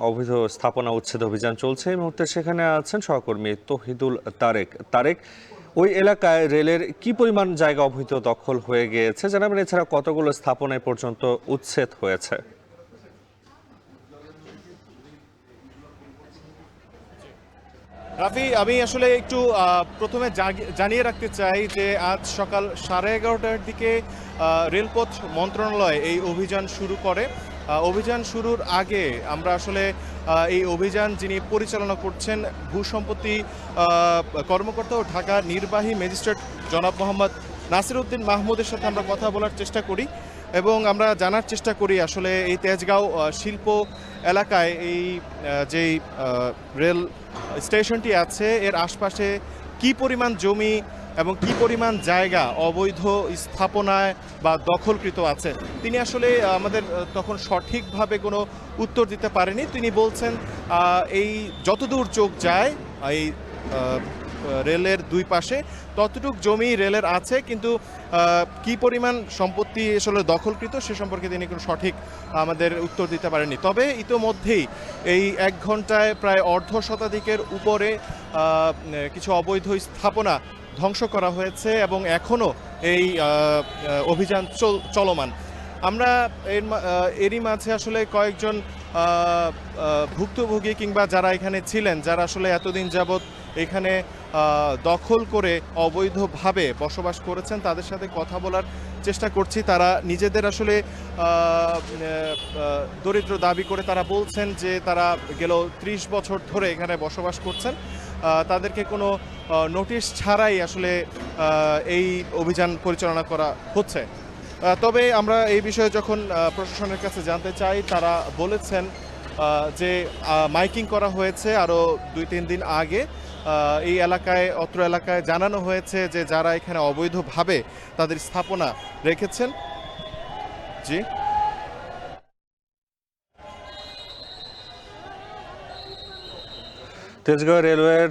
অবৈধ স্থাপনা উচ্ছেদ অভিযান চলছে। এই মুহূর্তে সেখানে আছেন সহকর্মী তৌহিদুল তারেক। ওই এলাকায় রেলের কি পরিমাণ জায়গা অবৈধ দখল হয়ে গিয়েছে জানাবেন, এছাড়া কতগুলো স্থাপনায় পর্যন্ত উচ্ছেদ হয়েছে? রাফি, আমি আসলে একটু প্রথমে জানিয়ে রাখতে চাই যে আজ সকাল 11:30টার দিকে রেলপথ মন্ত্রণালয় এই অভিযান শুরু করে। অভিযান শুরুর আগে আমরা আসলে এই অভিযান যিনি পরিচালনা করছেন ভূসম্পত্তি কর্মকর্তা ও ঢাকা নির্বাহী ম্যাজিস্ট্রেট জনাব মোহাম্মদ নাসিরউদ্দিন মাহমুদের সাথে আমরা কথা বলার চেষ্টা করি এবং আমরা জানার চেষ্টা করি আসলে এই তেজগাঁও শিল্প এলাকায় এই যেই রেল স্টেশনটি আছে এর আশপাশে কি পরিমাণ জমি এবং কি পরিমাণ জায়গা অবৈধ স্থাপনায় বা দখলকৃত আছে তিনি আসলে আমাদের তখন সঠিকভাবে কোনো উত্তর দিতে পারেনি। তিনি বলছেন এই যতদূর চোখ যায় এই রেলের দুই পাশে ততটুক জমি রেলের আছে, কিন্তু কি পরিমাণ সম্পত্তি আসলে দখলকৃত সে সম্পর্কে তিনি কোনো সঠিক আমাদের উত্তর দিতে পারেননি। তবে ইতোমধ্যেই এই 1 ঘন্টায় প্রায় অর্ধ শতাধিকের উপরে কিছু অবৈধ স্থাপনা ধ্বংস করা হয়েছে এবং এখনও এই অভিযান চলমান। আমরা এরই মাঝে আসলে কয়েকজন ভুক্তভোগী কিংবা যারা এখানে ছিলেন, যারা আসলে এতদিন যাবৎ এখানে দখল করে অবৈধভাবে বসবাস করেছেন, তাদের সাথে কথা বলার চেষ্টা করছি। তারা নিজেদের আসলে দরিদ্র দাবি করে তারা বলছেন যে তারা গেল 30 বছর ধরে এখানে বসবাস করছেন। তাদেরকে কোনো নোটিশ ছাড়াই আসলে এই অভিযান পরিচালনা করা হচ্ছে। তবে আমরা এই বিষয়ে যখন প্রশাসনের কাছে জানতে চাই, তারা বলেছেন যে মাইকিং করা হয়েছে আরও 2-3 দিন আগে। এই এলাকায় অত্র এলাকায় জানানো হয়েছে যে যারা এখানে অবৈধভাবে তাদের স্থাপনা রেখেছেন। জি, তেজগাঁও রেলওয়ের